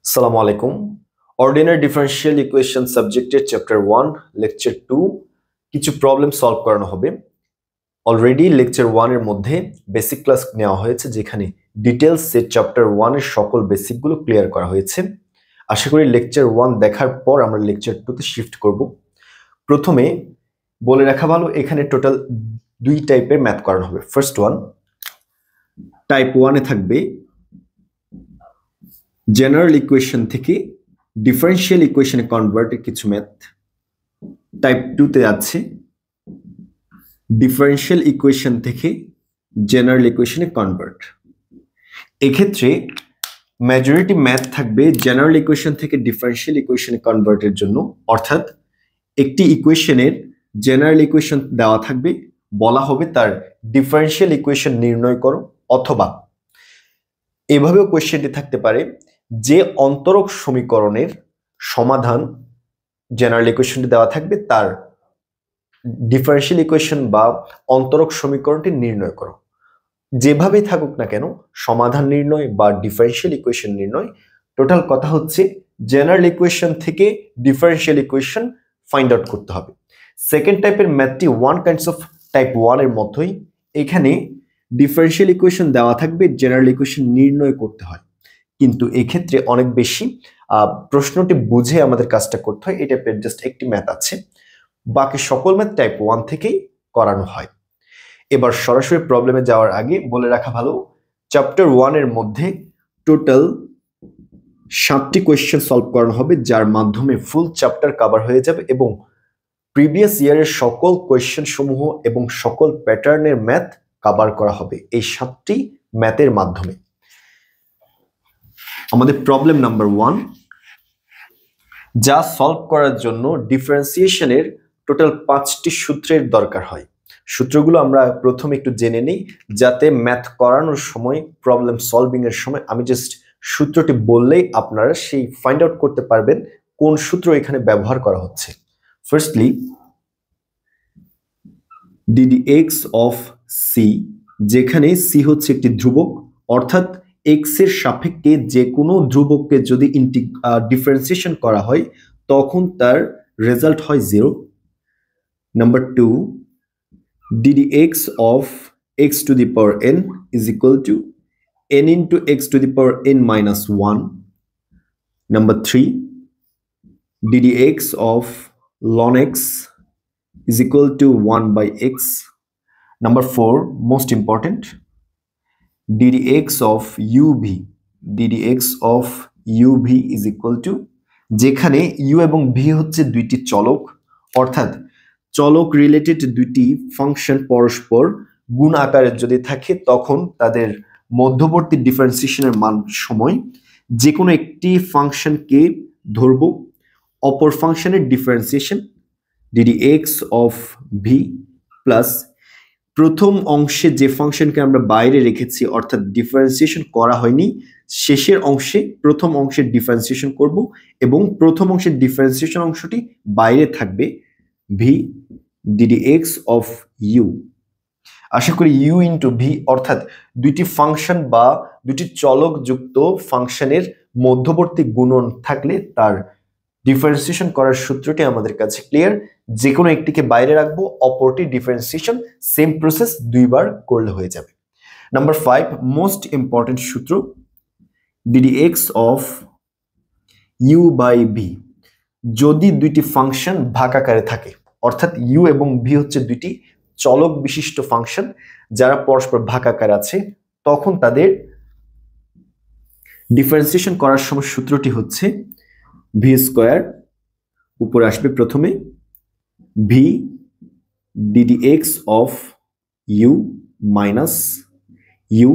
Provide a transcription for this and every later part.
আসসালামু আলাইকুম। Ordinary differential equation সাবজেক্টের চ্যাপ্টার 1 লেকচার 2 কিছু প্রবলেম সলভ করানো হবে। অলরেডি লেকচার 1 এর মধ্যে বেসিক ক্লাস নেওয়া হয়েছে, যেখানে ডিটেলসে চ্যাপ্টার 1 এর সকল বেসিকগুলো ক্লিয়ার করা হয়েছে। আশা করি লেকচার 1 দেখার পর আমরা লেকচার 2 তে শিফট করব। প্রথমে বলে রাখা ভালো, এখানে টোটাল দুই টাইপের ম্যাথ করানো হবে। ফার্স্ট ওয়ান, টাইপ 1 এ থাকবে জেনারেল ইকুয়েশন থেকে ডিফারেনশিয়াল ইকুয়েশনে কনভার্টের কিছু ম্যাথ। টাইপ 2 তে আছে ডিফারেনশিয়াল ইকুয়েশন থেকে জেনারেল ইকুয়েশনে কনভার্ট। এক্ষেত্রে মেজরিটি ম্যাথ থাকবে জেনারেল ইকুয়েশন থেকে ডিফারেনশিয়াল ইকুয়েশনে কনভার্টের জন্য, অর্থাৎ একটি ইকুয়েশনের জেনারেল ইকুয়েশন দেওয়া থাকবে, বলা হবে তার ডিফারেনশিয়াল ইকুয়েশন নির্ণয় করো, অথবা এভাবেও কোয়েশ্চেনটি থাকতে পারে যে অন্তরক সমীকরণের সমাধান জেনারেল ইকুয়েশনটি দেওয়া থাকবে, তার ডিফারেনশিয়াল ইকুয়েশন বা অন্তরক সমীকরণটি নির্ণয় করো। যেভাবেই থাকুক না কেন, সমাধান নির্ণয় বা ডিফারেনশিয়াল ইকুয়েশন নির্ণয়, টোটাল কথা হচ্ছে জেনারেল ইকুয়েশন থেকে ডিফারেনশিয়াল ইকুয়েশন ফাইন্ড আউট করতে হবে। সেকেন্ড টাইপের ম্যাথটি ওয়ান কাইন্ডস অফ টাইপ 1 এর মতোই। এখানে ডিফারেনশিয়াল ইকুয়েশন দেওয়া থাকবে, জেনারেল ইকুয়েশন নির্ণয় করতে হয়, কিন্তু এক্ষেত্রে অনেক বেশি প্রশ্নটি বুঝে আমাদের কাজটা করতে হয়। এই টাইপের জাস্ট একটি ম্যাথ আছে, বাকি সকল ম্যাথ টাইপ 1 থেকেই করানো হয়। এবার সরাসরি প্রবলেমে যাওয়ার আগে বলে রাখা ভালো, চ্যাপ্টার 1 এর মধ্যে টোটাল 7টি কোয়েশ্চেন সলভ করানো হবে, যার মাধ্যমে ফুল চ্যাপ্টার কভার হয়ে যাবে এবং প্রিভিয়াস ইয়ারের সকল কোয়েশ্চেন সমূহ এবং সকল প্যাটার্নের ম্যাথ কভার করা হবে এই 7টি ম্যাথের মাধ্যমে। আমাদের প্রবলেম নাম্বার 1, যা সলভ করার জন্য ডিফারেন্সিয়েশনের টোটাল 5টি সূত্রের দরকার হয়। সূত্রগুলো আমরা প্রথমে একটু জেনে নিই, যাতে ম্যাথ করানোর সময়, প্রবলেম সলভিং এর সময় আমি জাস্ট সূত্রটি বললেই আপনারা সেই ফাইন্ড আউট করতে পারবেন কোন সূত্র এখানে ব্যবহার করা হচ্ছে। ফার্স্টলি, ddx অফ c, যেখানে c হচ্ছে একটি ধ্রুবক, অর্থাৎ x এর সাপেক্ষে যে কোনো ধ্রুবককে যদি ডিফারেন্সিয়েশন করা হয় তখন তার রেজাল্ট হয় 0। Number 2, ddx of x to the power n is equal to n into x to the power n minus 1. Number 3, ddx of ln x is equal to 1 by x. Number 4, most important, ddx of uv is equal to, যেখানে u এবং v হচ্ছে দুইটি চলক, অর্থাৎ চলক related দুইটি function পরস্পর গুণ আকারে যদি থাকে তখন তাদের মধ্যবর্তী ডিফারেন্সিয়েশনের মান সময় যে কোনো একটি ফাংশনকে ধরব, অপর ফাংশনের differentiation ddx of v plus প্রথম অংশে যে ফাংশনকে আমরা বাইরে রেখেছি, অর্থাৎ ডিফারেন্সিয়েশন করা হয়নি, শেষের অংশে প্রথম অংশের ডিফারেন্সিয়েশন করব এবং প্রথম অংশের ডিফারেন্সিয়েশন অংশটি বাইরে থাকবে v ddx of u। আশা করি u ইন্টু v, অর্থাৎ দুইটি ফাংশন বা দুইটি চলক যুক্ত ফাংশনের মধ্যবর্তী গুণন থাকলে তার ডিফারেন্সিয়েশন করার সূত্রটি আমাদের কাছে ক্লিয়ার। যে কোনো একটিকে বাইরে রাখবো, অপরটি ডিফারেন্সিয়েশন সেম প্রসেস দুইবার করলে হয়ে যাবে। নাম্বার 5, মোস্ট ইম্পর্টেন্ট সূত্র, ddx of u by v, যদি দুইটি ফাংশন ভাগ আকারে থাকে, অর্থাৎ u এবং v হচ্ছে দুইটি চলক বিশিষ্ট ফাংশন যারা পরস্পর ভাগ আকারে আছে, তখন তাদের ডিফারেন্সিয়েশন করার সময় সূত্রটি হচ্ছে v স্কয়ার, উপরে আসবে প্রথমে v ddx of u minus u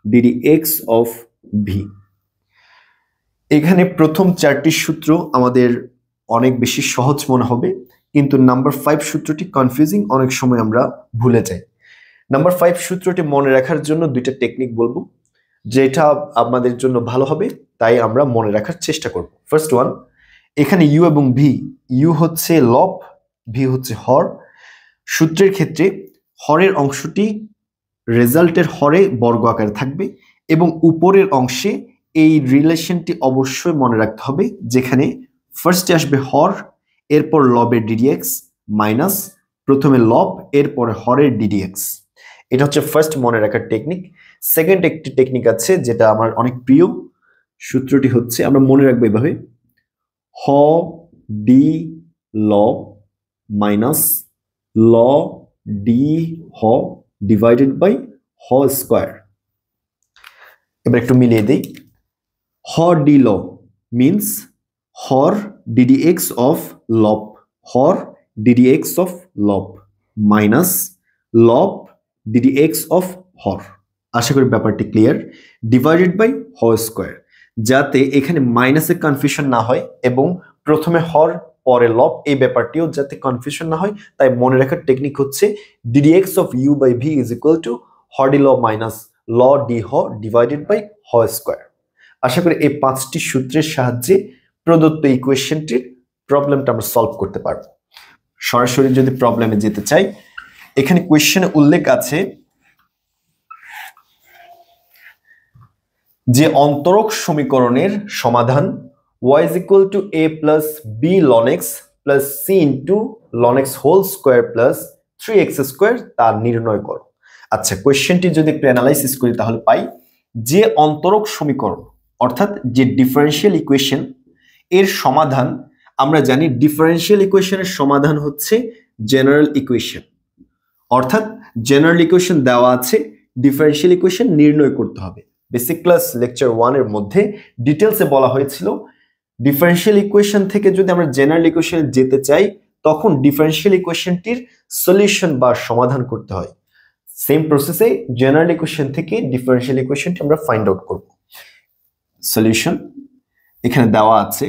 ddx of v। এখানে প্রথম 4টি সূত্র আমাদের অনেক বেশি সহজ মনে হবে, কিন্তু নাম্বার 5 সূত্রটি কনফিউজিং, অনেক সময় আমরা ভুলে যাই। নাম্বার 5 সূত্রটি মনে রাখার জন্য দুইটা টেকনিক বলবো, যেটা আমাদের জন্য ভালো হবে, তাই আমরা মনে রাখার চেষ্টা করব। ফার্স্ট ওয়ান, এখানে u এবং v, u হচ্ছে লব, v হচ্ছে হর। সূত্রের ক্ষেত্রে হরের অংশটি রেজাল্টের হরে বর্গ আকারে থাকবে এবং উপরের অংশে এই রিলেশনটি অবশ্যই মনে রাখতে হবে, যেখানে ফার্স্টে আসবে হর, এরপর লবের ডিডিএক্স মাইনাস প্রথমে লব এরপরে হরের ডিডিএক্স। এটা হচ্ছে ফার্স্ট মনে রাখার টেকনিক। সেকেন্ড একটি টেকনিক আছে যেটা আমার অনেক প্রিয়, সূত্রটি হচ্ছে আমরা মনে রাখবো এভাবে, হ ডি ল মাইনাস ল ডি হ ডিভাইডেড বাই হ স্কোয়ার। এবার একটু মিলিয়ে দিই, হর ডি ল মিনস হর ডিডিএক্স অফ লব, হর ডিডিএক্স অফ লব মাইনাস লব ডিডিএক্স অফ হর। আশা করি ব্যাপারটি ক্লিয়ার। ডিভাইডেড বাই হ স্কোয়ার, যাতে এখানে মাইনাসের কনফিউশন না হয় এবং প্রথমে হর পরে লব এই ব্যাপারটিও যাতে কনফিউশন না হয়, তাই মনে রাখার টেকনিক হচ্ছে d d x of u by v is equal to হর ডি ল মাইনাস ল ডি হ ডিভাইডেড বাই হ স্কোয়ার। আশা করি এই 5টি সূত্রের সাহায্যে প্রদত্ত ইকুয়েশনটির প্রবলেমটা আমরা সলভ করতে পারবো। সরাসরি যদি প্রবলেমে যেতে চাই, এখানে কোয়েশ্চেনে উল্লেখ আছে যে অন্তরক সমীকরণের সমাধান y is equal to a plus b ln x plus c into ln x whole square plus 3x square তা নির্ণয় করো। আচ্ছা, কোয়েশ্চেনটি যদি একটু অ্যানালাইসিস করি তাহলে পাই যে অন্তরক সমীকরণ অর্থাৎ যে ডিফারেনশিয়াল ইকুয়েশন এর সমাধান, আমরা জানি ডিফারেনশিয়াল ইকুয়েশনের সমাধান হচ্ছে জেনারেল ইকুয়েশন, অর্থাৎ জেনারেল ইকুয়েশন দেওয়া আছে, ডিফারেনশিয়াল ইকুয়েশন নির্ণয় করতে হবে। বেসিক ক্লাস লেকচার 1 এর মধ্যে ডিটেলসে বলা হয়েছিল ডিফারেনশিয়াল ইকুয়েশন থেকে যদি আমরা জেনারেল ইকুয়েশনে যেতে চাই তখন ডিফারেনশিয়াল ইকুয়েশনটির সলিউশন বা সমাধান করতে হয়। সেম প্রসেসে জেনারেল ইকুয়েশন থেকে ডিফারেনশিয়াল ইকুয়েশনটি আমরা ফাইন্ড আউট করব। সলিউশন এখানে দেওয়া আছে,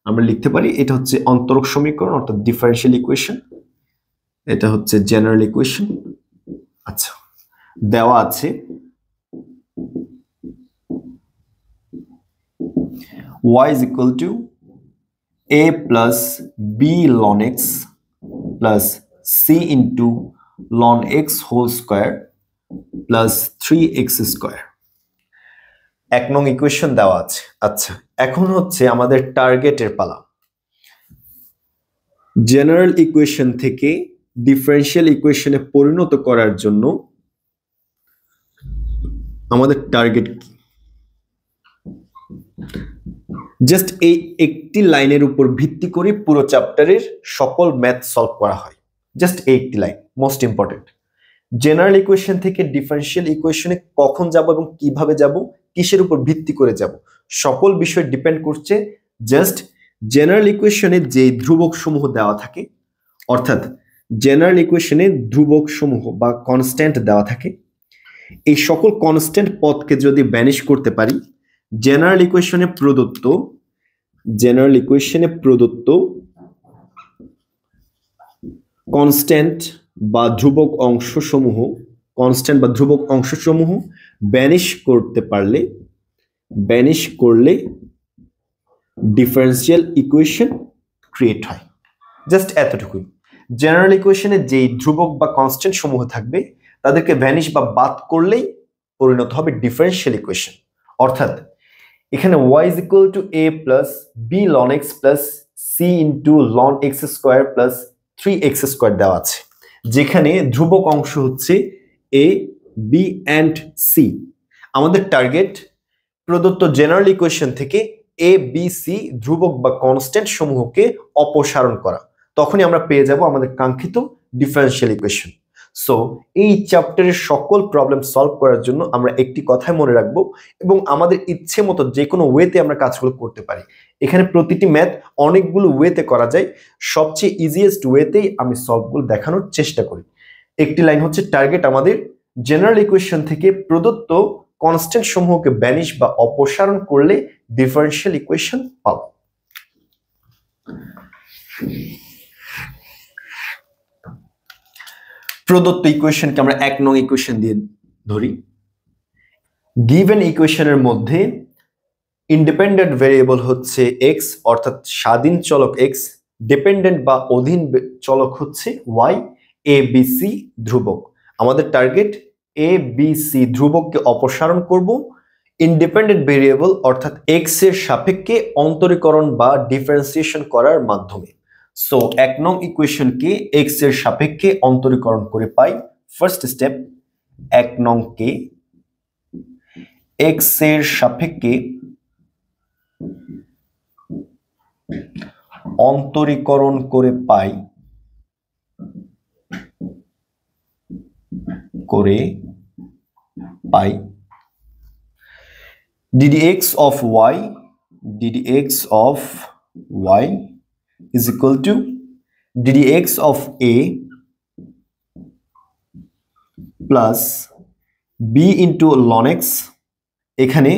আমরা লিখতে পারি এটা হচ্ছে অন্তরক সমীকরণ অর্থাৎ ডিফারেনশিয়াল ইকুয়েশন, এটা হচ্ছে জেনারেল ইকুয়েশন। আচ্ছা, দেওয়া আছে y is equal to a plus b ln x plus c into ln x whole square plus 3x square। 1 নং ইকুয়েশন দেওয়া আছে। আচ্ছা, এখন হচ্ছে আমাদের টার্গেটের পালা। জেনারেল ইকুয়েশন থেকে ডিফারেনশিয়াল ইকুয়েশনে পরিণত করার জন্য আমাদের টার্গেট কি? জাস্ট এই একটি লাইনের উপর ভিত্তি করে পুরো চ্যাপ্টারের সকল ম্যাথ সলভ করা হয়। জাস্ট এই একটি line most important. General equation থেকে ডিফারেনশিয়াল ইকুয়েশনে কখন যাব এবং কিভাবে যাব, কিসের উপর ভিত্তি করে যাব, সকল বিষয় ডিপেন্ড করছে জাস্ট জেনারেল ইকুয়েশনে যে ধ্রুবক সমূহ দেওয়া থাকে, অর্থাৎ জেনারেল ইকুয়েশনে ধ্রুবক সমূহ বা কনস্ট্যান্ট দেওয়া থাকে। এই সকল কনস্ট্যান্ট পদকে যদি ব্যানিশ করতে পারি, জেনারেল ইকুয়েশনে প্রদত্ত কনস্ট্যান্ট বা ধ্রুবক অংশসমূহ ব্যানিশ করলে ডিফারেনশিয়াল ইকুয়েশন ক্রিয়েট হয়। জাস্ট এতটুকুই। জেনারেল ইকুয়েশনে যেই ধ্রুবক বা কনস্ট্যান্ট সমূহ থাকবে তাদেরকে ভ্যানিশ বা বাদ করলেই পরিণত হবে ডিফারেনশিয়াল ইকুয়েশন। অর্থাৎ এখানে y is equal to a plus b ln x plus c into ln x square plus 3x square দেওয়া আছে, যেখানে ধ্রুবক অংশ হচ্ছে a, b and c। আমাদের টার্গেট প্রদত্ত জেনারেল ইকুয়েশন থেকে a, b, c ধ্রুবক বা কনস্ট্যান্ট সমূহকে অপসারণ করা, তখনই আমরা পেয়ে যাব আমাদের কাঙ্ক্ষিত ডিফারেনশিয়াল ইকুয়েশন। সো এই চ্যাপ্টারের সকল প্রবলেম সলভ করার জন্য আমরা একটি কথাই মনে রাখবো এবং আমাদের ইচ্ছে মতো যে কোনো ওয়েতে আমরা কাজগুলো করতে পারি। এখানে প্রতিটি ম্যাথ অনেকগুলো ওয়েতে করা যায়, সবচেয়ে ইজিয়েস্ট ওয়েতেই আমি সলভগুলো দেখানোর চেষ্টা করি। একটি লাইন হচ্ছে টার্গেট আমাদের জেনারেল ইকুয়েশন থেকে প্রদত্ত কনস্ট্যান্ট সমূহকে ব্যানিশ বা অপসারণ করলে ডিফারেনশিয়াল ইকুয়েশন পাবো। প্রদত্ত ইকুয়েশনকে আমরা 1 নং ইকুয়েশন দিয়ে ধরি। গিভেন ইকুয়েশনের মধ্যে ইন্ডিপেন্ডেন্ট ভেরিয়েবল হচ্ছে x অর্থাৎ স্বাধীন চলক x, ডিপেন্ডেন্ট বা অধীন চলক হচ্ছে y, a b c ধ্রুবক। আমাদের টার্গেট a b c ধ্রুবককে অপসারণ করব ইন্ডিপেন্ডেন্ট ভেরিয়েবল অর্থাৎ এক্স এর সাপেক্ষে অন্তরীকরণ বা ডিফারেন্সিয়েশন করার মাধ্যমে। সো 1 নং ইকুয়েশনকে এক্স এর সাপেক্ষে অন্তরীকরণ করে পাই। ফার্স্ট স্টেপ, 1 নং কে এক্স এর সাপেক্ষে অন্তরীকরণ করে পাই ddx of y is equal to ddx of a plus b into ln x। এখানে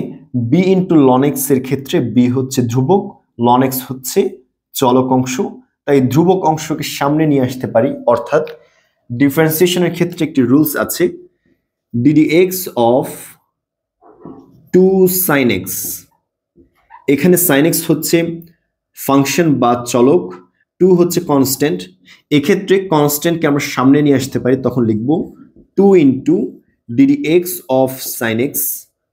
b into ln x এর ক্ষেত্রে b হচ্ছে ধ্রুবক, ln x হচ্ছে চলক অংশ, তাই ধ্রুবক অংশকে সামনে নিয়ে আসতে পারি। অর্থাৎ ডিফারেন্সিয়েশনের ক্ষেত্রে একটি রুলস আছে, ddx of 2 sin x। এখানে sin x হচ্ছে ফাংশন বা চলক, 2 হচ্ছে কনস্ট্যান্ট। এক্ষেত্রে কনস্ট্যান্টকে আমরা সামনে নিয়ে আসতে পারি, তখন লিখব 2 into ddx of sin x।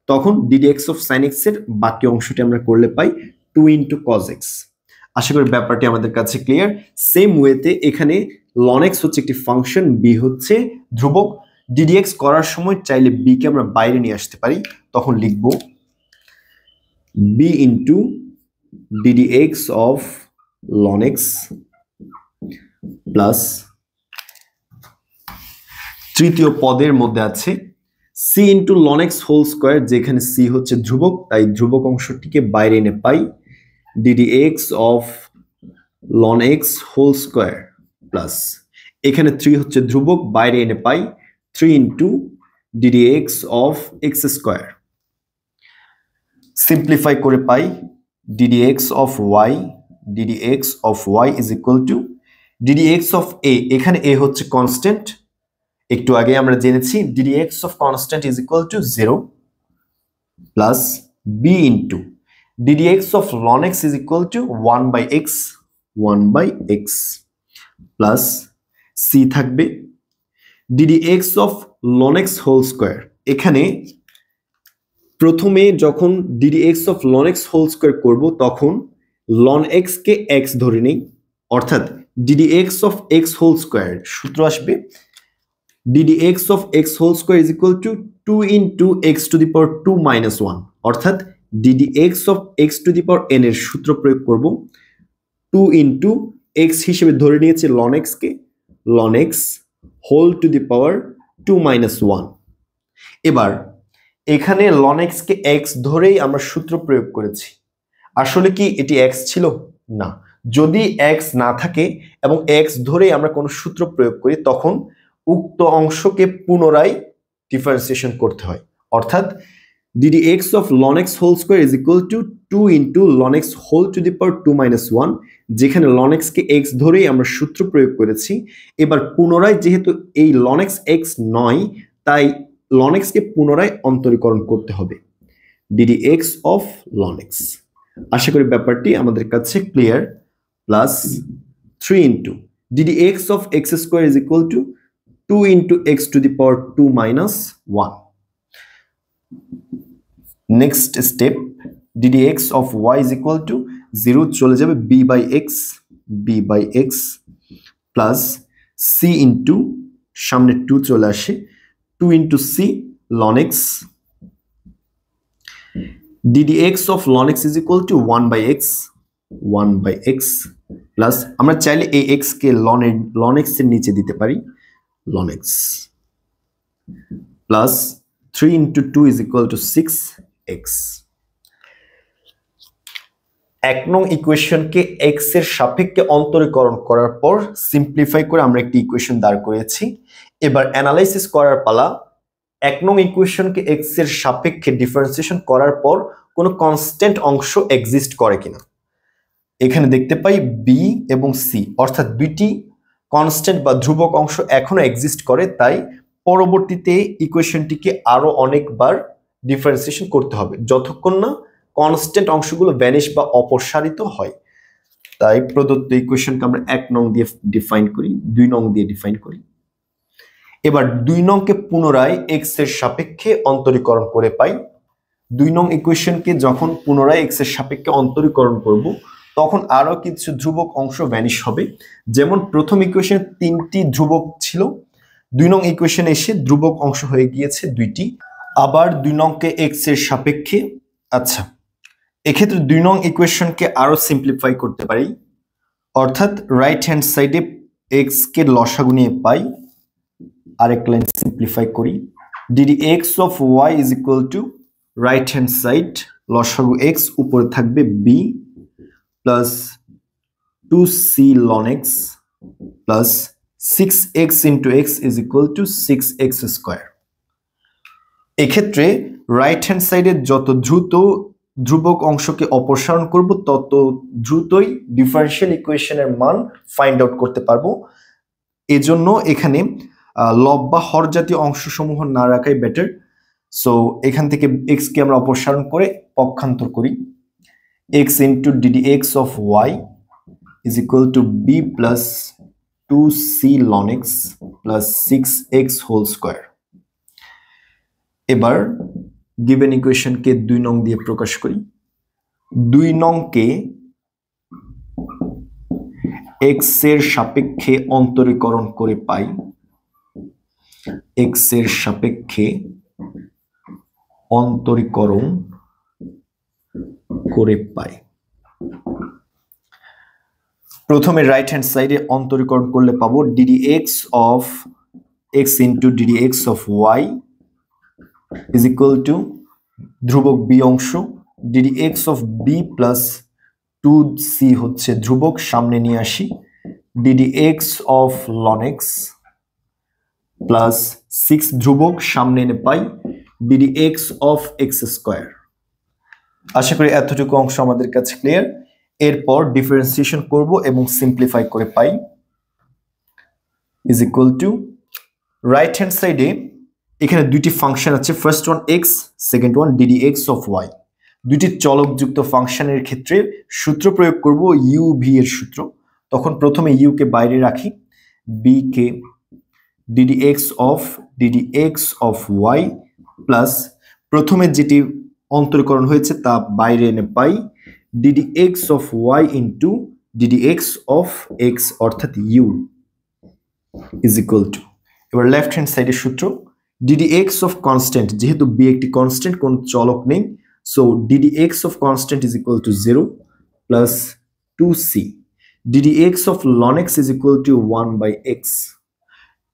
তখন ddx of sin x এর বাকি অংশটি আমরা করলে পাই 2 into cos x। আশা করি ব্যাপারটি আমাদের কাছে ক্লিয়ার। সেম ওয়েতে এখানে ln x হচ্ছে একটি ফাংশন, b হচ্ছে ধ্রুবক। ddx করার সময় চাইলে b কে আমরা বাইরে নিয়ে আসতে পারি, তখন লিখব b into ddx of ln x plus তৃতীয় পদের মধ্যে আছে c into ln x whole square, যেখানে c হচ্ছে ধ্রুবক, তাই ধ্রুবক অংশটিকে বাইরে এনে পাই ddx of ln x whole square plus এখানে 3 হচ্ছে ধ্রুবক, বাইরে এনে পাই 3 into ddx of x square. Simplify করে পাই ddx of y is equal to ddx of a। এখানে a হচ্ছে কনস্ট্যান্ট, একটু আগে আমরা জেনেছি ddx of constant is equal to 0 plus b into ddx of ln x is equal to 1 by x plus c থাকবে ddx of ln x whole square। এখানে প্রথমে যখন ddx of ln x whole square করব তখন ln x কে x ধরে নেই, অর্থাৎ ddx of x whole square সূত্র আসবে ddx of x whole square is equal to 2 into x to the power 2 minus 1। অর্থাৎ ddx of x to the power n এর সূত্র প্রয়োগ করব 2 into x হিসেবে ধরে নিয়েছে ln x K, ln x whole to the power 2 minus 1। এবার এখানে ln x কে x ধরেই আমরা সূত্র প্রয়োগ করেছি। আসলে কি এটি x ছিল? না। যদি x না থাকে এবং x ধরেই আমরা কোনো সূত্র প্রয়োগ করি, তখন উক্ত অংশকে পুনরায় ডিফারেন্সিয়েশন করতে হয়। অর্থাৎ ddx of ln x whole square is equal to 2 into ln x whole to the power 2 minus 1, যেখানে ln x কে x ধরেই আমরা সূত্র প্রয়োগ করেছি। এবার পুনরায় যেহেতু এই ln x x নয়, তাই ln x কে পুনরায় অন্তরীকরণ করতে হবে ddx of ln x। আশা করি ব্যাপারটি আমাদের কাছে clear. Plus 3 into ddx of x square is equal to 2 into x to the power 2 minus 1। Next step, ddx of y is equal to 0 চলে যাবে b by x plus c into সামনে 2 চলে আসে 2 into c ln x। ddx of ln x is equal to 1 by x plus আমরা চাইলে এই x কে ln x এর নিচে দিতে পারি ln x plus 3 into 2 is equal to 6x। 1 নং ইকুয়েশনকে x এর সাপেক্ষে অন্তরীকরণ করার পর সিম্পলিফাই করে আমরা একটি ইকুয়েশন দাঁড় করিয়েছি। এবার অ্যানালাইসিস করার পালা। 1 নং ইকুয়েশনকে x এর সাপেক্ষে ডিফারেন্সিয়েশন করার পর কোনো কনস্ট্যান্ট অংশ এক্সিস্ট করে কিনা। এখানে দেখতে পাই b এবং c, অর্থাৎ দুইটি কনস্ট্যান্ট বা ধ্রুবক অংশ এখনো এক্সিস্ট করে, তাই পরবর্তীতে ইকুয়েশনটিকে আরো অনেকবার ডিফারেন্সিয়েশন করতে হবে যতক্ষণ না কনস্ট্যান্ট অংশগুলো ভ্যানিশ বা অপসারিত হয়। তাই প্রদত্ত ইকুয়েশনকে আমরা 1 নং দিয়ে ডিফাইন করি, 2 নং দিয়ে ডিফাইন করি। এবার 2 নংকে পুনরায় x এর সাপেক্ষে অন্তরীকরণ করে পাই 2 নং ইকুয়েশনকে যখন পুনরায় x এর সাপেক্ষে অন্তরীকরণ করব তখন আরো কিছু ধ্রুবক অংশ ভ্যানিশ হবে। যেমন প্রথম ইকুয়েশনে 3টি ধ্রুবক ছিল, 2 নং ইকুয়েশনে এসে ধ্রুবক অংশ হয়ে গিয়েছে 2টি। আবার 2 নংকে x এর সাপেক্ষে, আচ্ছা এক্ষেত্রে 2 নং ইকুয়েশনকে আরো সিম্পলিফাই করতে পারি, অর্থাৎ রাইট হ্যান্ড সাইডে x কে লসাগু নিয়ে পাই, আরেক লাইন সিম্পলিফাই করি, ddx of y is equal to right hand side লসাগু x উপরে থাকবে b plus 2c ln x plus 6x into x is equal to 6x square. এক্ষেত্রে রাইট হ্যান্ড সাইডে যত দ্রুত ধ্রুবক অংশকে অপসারণ করব তত দ্রুতই ডিফারেনশিয়াল ইকুয়েশনের মান ফাইন্ড আউট করতে পারবো। এজন্য এখানে লব বা হর জাতীয় অংশসমূহ না রাখাই বেটার। সো এখান থেকে x কে আমরা অপসারণ করে পক্ষান্তর করি, x into ddx of y is equal to b plus 2c ln x plus 6x whole square। এবার গিভেন ইকুয়েশনকে 2 নং দিয়ে প্রকাশ করি। 2 নংকে x এর সাপেক্ষে অন্তরীকরণ করে পাই, x এর সাপেক্ষে অন্তরীকরণ করে পাই। প্রথমে রাইট হ্যান্ড সাইডে অন্তরীকরণ করলে পাবো ddx of x into ddx of y is equal to ধ্রুবক b অংশ ddx of b plus 2c হচ্ছে ধ্রুবক, সামনে নিয়ে আসি, ddx of ln x plus 6 ধ্রুবক সামনে এনে পাই ddx of x স্কয়ার। আশা করি এতটুকু অংশ আমাদের কাছে ক্লিয়ার। এরপর ডিফারেন্সিয়েশন করব এবং সিম্পলিফাই করে পাই is equal to right hand সাইডে এখানে দুইটি ফাংশন আছে, first one x, second one ddx of y। দুইটি চলকযুক্ত ফাংশনের ক্ষেত্রে সূত্র প্রয়োগ করব u v এর সূত্র। তখন প্রথমে u কে বাইরে রাখি, b K ddx of y plus প্রথমে যেটি অন্তরীকরণ হয়েছে তা বাইরে এনে পাই ddx of y into ddx of x অর্থাৎ u is equal to, এবার লেফট হ্যান্ড সাইডের সূত্র ddx of constant, যেহেতু b একটি কনস্ট্যান্ট কোন চলক নেই, so ddx of constant is equal to 0 plus 2c ddx of ln x is equal to 1 by x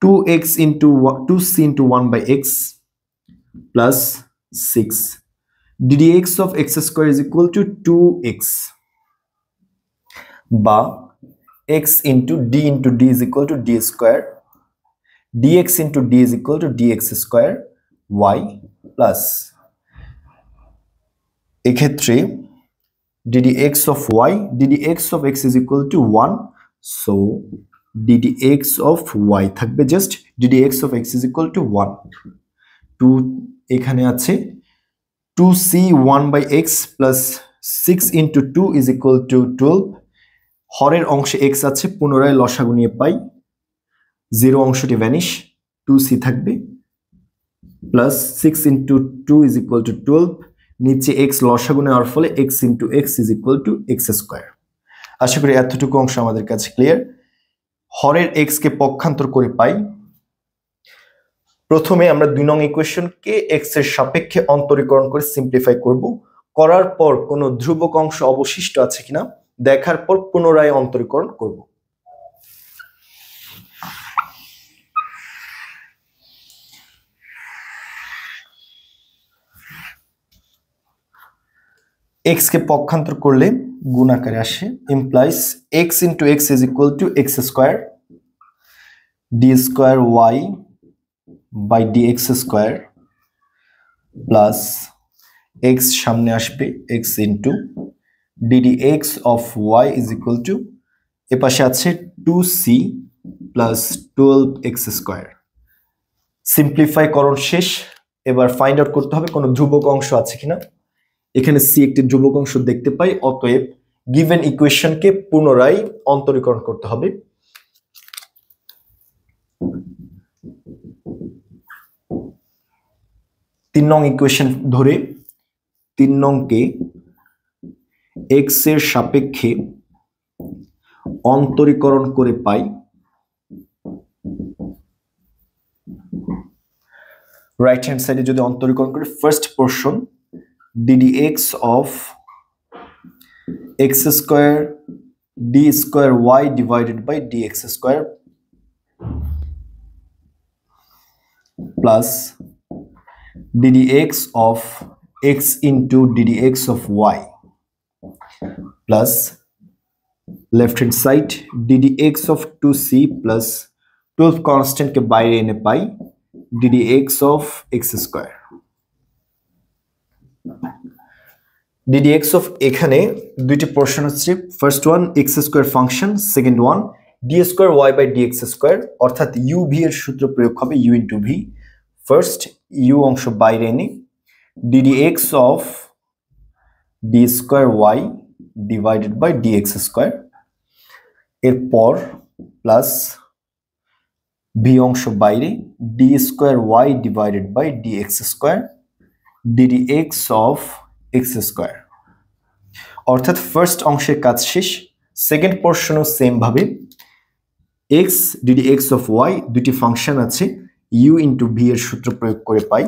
2x into 2c into 1 by x plus 6 ddx of x square is equal to 2x বা x into d is equal to d square dx into d is equal to dx square y plus এক্ষেত্রে ddx of y ddx of x is equal to 1, so ddx of y থাকবে just ddx of x is equal to 1 2 এখানে আছে 2c 1 by x plus 6 into 2 is equal to 12, হরের অংশে x আছে, পুনরায় লসাগু নিয়ে পাই, 0 অংশটি ভ্যানিশ, 2c থাকবে plus 6 into 2 is equal to 12, নিচে x লসাগু নেওয়ার ফলে x into x is equal to x square। আশা করি এতটুকু অংশ আমাদের কাছে ক্লিয়ার। হরের x কে পক্ষান্তর করে পাই, প্রথমে আমরা 2 নং ইকুয়েশনকে x এর সাপেক্ষে অন্তরীকরণ করে সিম্পলিফাই করব, করার পর কোনো ধ্রুবক অংশ অবশিষ্ট আছে কিনা দেখার পর পুনরায় অন্তরীকরণ করব। x কে পক্ষান্তর করলে গুণ আকারে আসে, implies x into x is equal to x square d square y by dx square plus x সামনে আসবে x into ddx of y is equal to এপাশে আছে 2c plus 12x square। Simplify করণ শেষ, এবার ফাইন্ড আউট করতে হবে কোনো ধ্রুবক অংশ আছে কিনা। এখানে c একটি ধ্রুবক অংশ দেখতে পাই, অতএব গিভেন ইকুয়েশনকে পুনরায় অন্তরীকরণ করতে হবে। 3 নং ইকুয়েশন ধরে 3 নংকে x এর সাপেক্ষে অন্তরীকরণ করে পাই রাইট হ্যান্ড সাইডে যদি অন্তরীকরণ করি first portion ddx of x square d square y divided by dx square plus ddx of x into ddx of y plus left hand side ddx of 2c plus 12 constant के बाहर एने पाई ddx of x square ddx of এখানে দুইটি portion হচ্ছে first one x square function second one d square y by dx square অর্থাৎ u v এর সূত্র প্রয়োগ হবে u into v first u অংশ বাইরে এনে ddx of d square y divided by dx square এরপর প্লাস v অংশ বাইরে d square y divided by dx square ddx of x square অর্থাৎ ফার্স্ট অংশের কাজ শেষ সেকেন্ড পোরশনও সেম ভাবে x ddx of y দুটি ফাংশন আছে u into v এর সূত্র প্রয়োগ করে পাই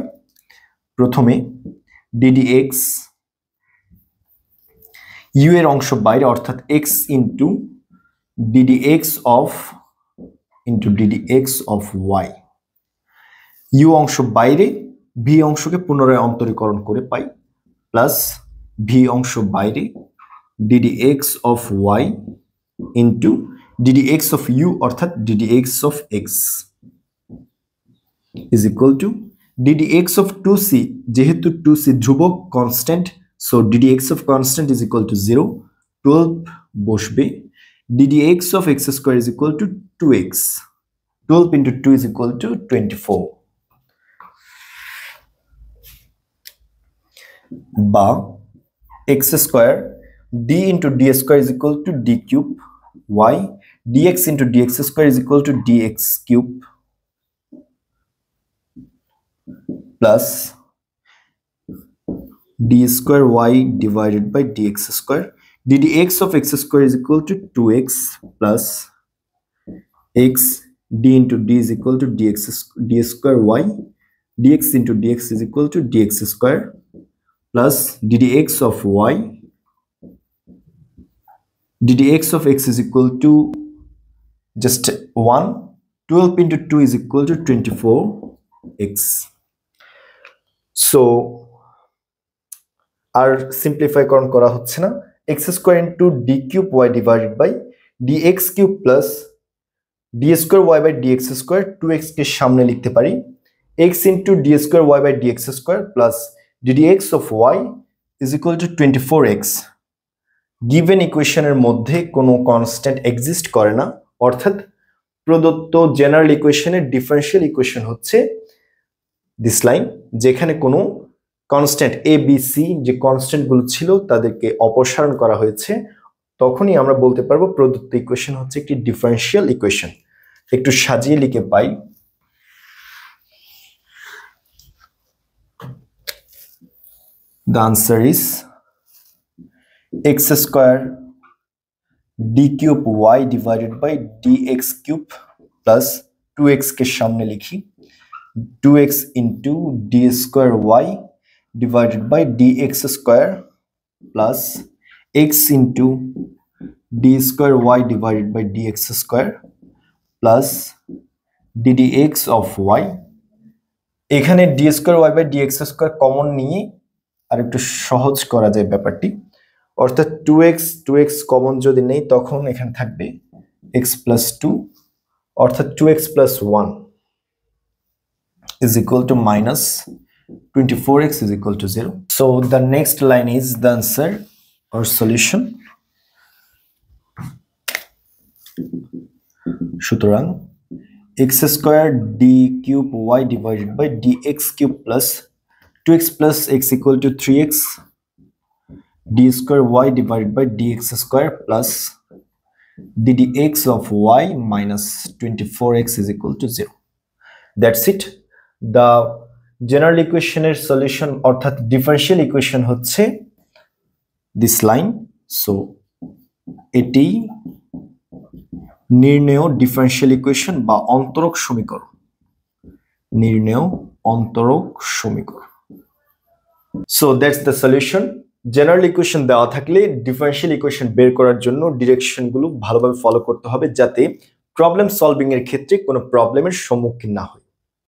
প্রথমে ddx u এর অংশ বাইরে অর্থাৎ x into ddx of y u অংশ বাইরে v অংশকে পুনরায় অন্তরীকরণ করে পাই প্লাস v অংশ বাইরে ddx of y into ddx of u অর্থাৎ ddx of x is equal to ddx of 2c যেহেতু 2c ধ্রুবক constant so ddx of constant is equal to 0 12 বসবে ddx of x square is equal to 2x 12 into 2 is equal to 24 বা x square d into d square is equal to d cube y dx into dx square is equal to dx cube plus d square y divided by dx square ddx of x square is equal to 2x plus x d into d is equal to d square y dx into dx is equal to dx square plus ddx of y ddx of x is equal to just 1 12 into 2 is equal to 24x so আর simplify করণ করা হচ্ছে না x square into d cube y divided by dx cube plus d square y by dx square 2x কে সামনে লিখতে পারি x into d square y by dx square plus ddx of y is equal to 24x given ইকুয়েশনের মধ্যে কোনো constant exist করে না অর্থাৎ প্রদত্ত জেনারেল ইকুয়েশনের ডিফারেনশিয়াল ইকুয়েশন হচ্ছে দিস লাইন যেখানে কোনো কনস্ট্যান্ট a b c যে কনস্ট্যান্ট গুলো ছিল তাদেরকে অপসারণ করা হয়েছে তখনই আমরা বলতে পারবো প্রদত্ত ইকুয়েশন হচ্ছে একটি ডিফারেনশিয়াল ইকুয়েশন একটু সাজিয়ে লিখে পাই the answer is x square d cube y divided by dx cube plus 2x के सामने लिखी 2x into d square y divided by dx square plus x into d square y divided by dx square plus ddx of y এখানে d square y by dx square common নিয়ে আরেকটু সহজ করা যায় ব্যাপারটি অর্থাৎ 2x কমন যদি নেই তখন এখানে থাকবে x plus 2 অর্থাৎ 2x plus 1 is equal to minus 24x is equal to 0 so the next line is the answer or solution সুতরাং x square d cube y divided by dx cube plus 2x plus x equal to 3x d square y divided by dx square plus ddx of y minus 24x is equal to 0 that's it the general ইকুয়েশনের solution অর্থাৎ differential equation হচ্ছে this line. So এটি নির্ণেয় differential equation বা অন্তরক সমীকরণ, নির্ণেয় অন্তরক সমীকরণ। So that's the solution. General equation দেওয়া থাকলে differential equation বের করার জন্য ডিরেকশনগুলো ভালোভাবে ফলো করতে হবে যাতে প্রবলেম সলভিং এর ক্ষেত্রে কোনো প্রবলেমের সম্মুখীন না হয়।